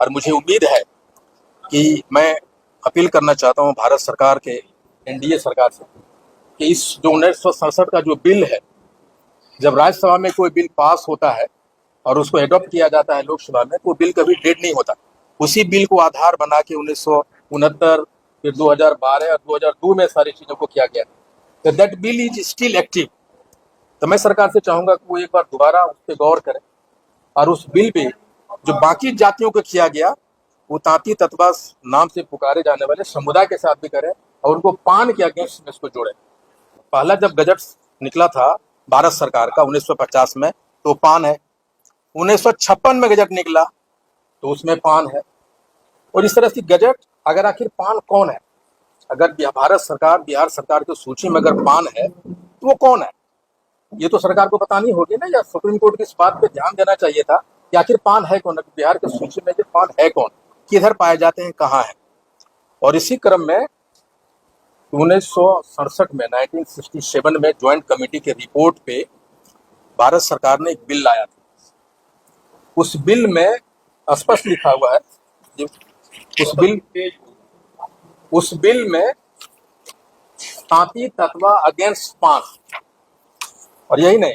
और मुझे उम्मीद है कि मैं अपील करना चाहता हूँ भारत सरकार के, एनडीए सरकार से, कि इस जो 1967 का जो बिल है, जब राज्यसभा में कोई बिल पास होता है और उसको एडॉप्ट किया जाता है लोकसभा में, तो बिल कभी डेड नहीं होता। उसी बिल को आधार बना के 1969, फिर 2012 और 2002 में सारी चीजों को किया गया। तो that bill is still active. तो मैं सरकार से चाहूंगा कि वो एक बार दोबारा उस पर गौर करें और उस बिल पे जो बाकी जातियों को किया गया, वो तांती ततवा नाम से पुकारे जाने वाले समुदाय के साथ भी करें और उनको पान के अगेंस्ट में इसको जोड़ें। पहला जब गजट निकला था भारत सरकार का 1950 में, तो पान है। 1956 में गजट निकला तो उसमें पान है। और इस तरह से गजट, अगर आखिर पान कौन है, अगर भारत सरकार, बिहार सरकार की सूची में अगर पान है तो वो कौन है, ये तो सरकार को बतानी होगी ना, या सुप्रीम कोर्ट की इस बात पे ध्यान देना चाहिए था कि आखिर पान है कौन, बिहार की सूची में पान है कौन, किधर पाए जाते हैं, कहाँ है। और इसी क्रम में 1967 में 1967 में ज्वाइंट कमेटी के रिपोर्ट पे भारत सरकार ने एक बिल लाया था। उस बिल में स्पष्ट लिखा हुआ है, उस बिल में तांती ततवा अगेंस्ट पान, और यही नहीं,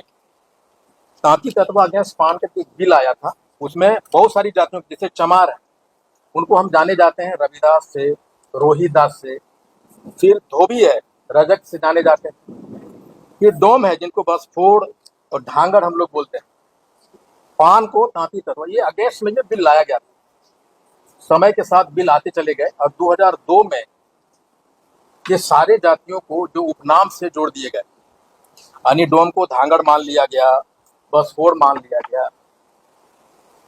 तांती ततवा अगेंस्ट पान का एक बिल आया था। उसमें बहुत सारी जातियों, जैसे चमार है, उनको हम जाने जाते हैं रविदास से, रोहिदास से, फिर धोबी है, रजक से जाने जाते हैं, फिर डोम है जिनको बसफोड़ और ढांगड़ हम लोग बोलते हैं। पान को तांती ततवा, ये अगेंस्ट में बिल लाया गया था। समय के साथ बिल आते चले गए और 2002 में ये सारे जातियों को जो उपनाम से जोड़ दिए गए, यानी डोम को धांगड़ मान लिया गया, बसफोड़ मान लिया गया,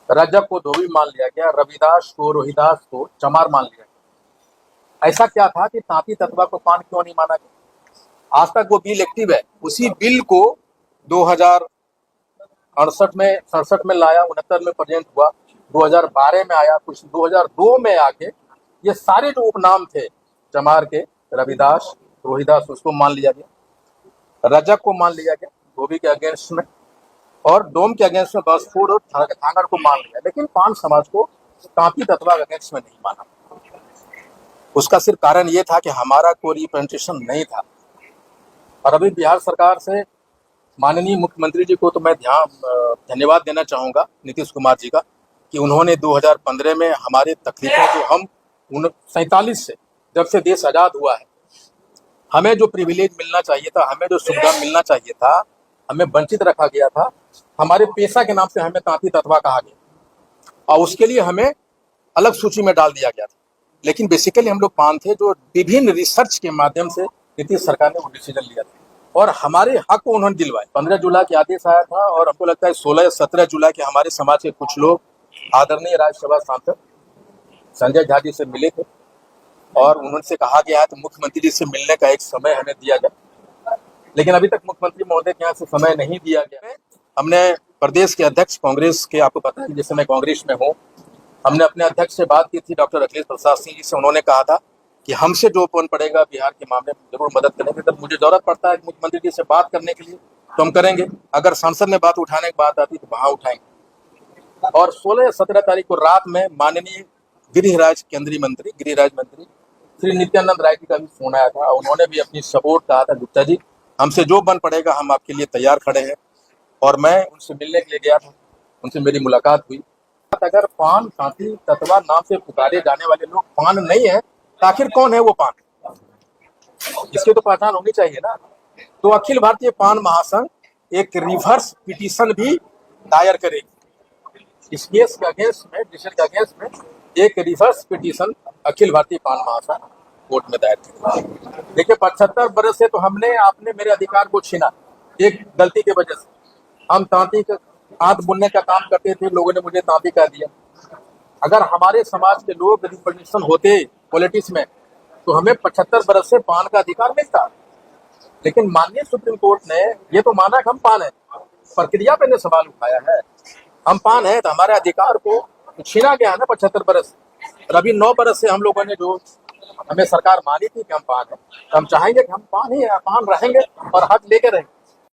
रजक को धोबी मान लिया गया, रविदास को, रोहिदास को चमार मान लिया गया। ऐसा क्या था कि तांती ततवा को पान क्यों नहीं माना गया? आज तक वो बिल एक्टिव है। उसी बिल को 2068 में लाया, 69 में प्रेजेंट हुआ, 2012 में आया, कुछ 2002 में आके ये सारे जो उपनाम थे चमार के, रविदास, रोहिदास, उसको मान लिया गया, रजक को मान लिया गया धोबी के अगेंस्ट में, और डोम के अगेंस्ट में बसफोड़ और धांगड़ को मान लिया, लेकिन पान समाज को तांती ततवा अगेंस्ट में नहीं माना। उसका सिर्फ कारण ये था कि हमारा कोई रिप्रेजेंटेशन नहीं था। और अभी बिहार सरकार से माननीय मुख्यमंत्री जी को तो मैं धन्यवाद देना चाहूँगा, नीतीश कुमार जी का, कि उन्होंने 2015 में हमारे तकलीफों को, हम 47 से, जब से देश आज़ाद हुआ है, हमें जो प्रिविलेज मिलना चाहिए था, हमें जो सुविधा मिलना चाहिए था, हमें वंचित रखा गया था। हमारे पेशा के नाम से हमें तांती ततवा कहा गया और उसके लिए हमें अलग सूची में डाल दिया गया था। लेकिन बेसिकली हम लोग पान थे, जो विभिन्न रिसर्च के माध्यम से नीतीश सरकार ने वो डिसीजन लिया था और हमारे हक को उन्होंने दिलवाए। 15 जुलाई के आदेश आया था और हमको लगता है 16 या 17 जुलाई के हमारे समाज के कुछ लोग आदरणीय राज्यसभा सांसद संजय झा जी से मिले थे और उन्होंने कहा गया है तो मुख्यमंत्री जी से मिलने का एक समय हमें दिया जाए, लेकिन अभी तक मुख्यमंत्री महोदय के यहाँ से समय नहीं दिया गया है। हमने प्रदेश के अध्यक्ष कांग्रेस के, आपको पता है जैसे मैं कांग्रेस में हूँ, हमने अपने अध्यक्ष से बात की थी, डॉक्टर अखिलेश प्रसाद सिंह जी से। उन्होंने कहा था कि हमसे जो पन पड़ेगा बिहार के मामले में जरूर मदद करेंगे। जब मुझे जरूरत पड़ता है मुख्यमंत्री जी से बात करने के लिए तो हम करेंगे, अगर संसद में बात उठाने की बात आती तो वहां उठाएंगे। और 16 या 17 तारीख को रात में माननीय गृह राज्य मंत्री श्री नित्यानंद राय जी का भी फोन आया था, उन्होंने भी अपनी सपोर्ट कहा था, गुप्ता जी हमसे जो बन पड़ेगा हम आपके लिए तैयार खड़े हैं। और मैं उनसे मिलने के लिए गया था, उनसे मेरी मुलाकात हुई। अगर पान तांती ततवा नाम से पुकारे जाने वाले लोग पान नहीं है तो आखिर कौन है वो पान? इसकी तो पहचान होनी चाहिए ना। तो अखिल भारतीय पान महासंघ एक रिवर्स पिटीशन भी दायर करेगी इस केस के अगेंस्ट में, डिसीजन के अगेंस्ट में एक रिवर्स पिटीशन अखिल भारतीय पान महासंघ कोर्ट में दायर करेगी। देखिए 75 बरस से तो आपने मेरे अधिकार को छीना एक गलती की वजह से। हम तांती का हाथ बुनने का काम करते थे, लोगों ने मुझे तांती कह दिया। अगर हमारे समाज के लोग रिप्रेजेंटेशन होते पॉलिटिक्स में तो हमें 75 बरस से पान का अधिकार मिलता। लेकिन माननीय सुप्रीम कोर्ट ने ये तो माना कि हम पान है, प्रक्रिया पे ने सवाल उठाया है। हम पान है तो हमारे अधिकार को छीना गया है ना 75 बरस। और अभी 9 बरस से हम लोगों ने जो हमें सरकार मानी थी कि हम पान है, तो हम चाहेंगे कि हम पान ही है, पान रहेंगे और हक लेके रहेंगे।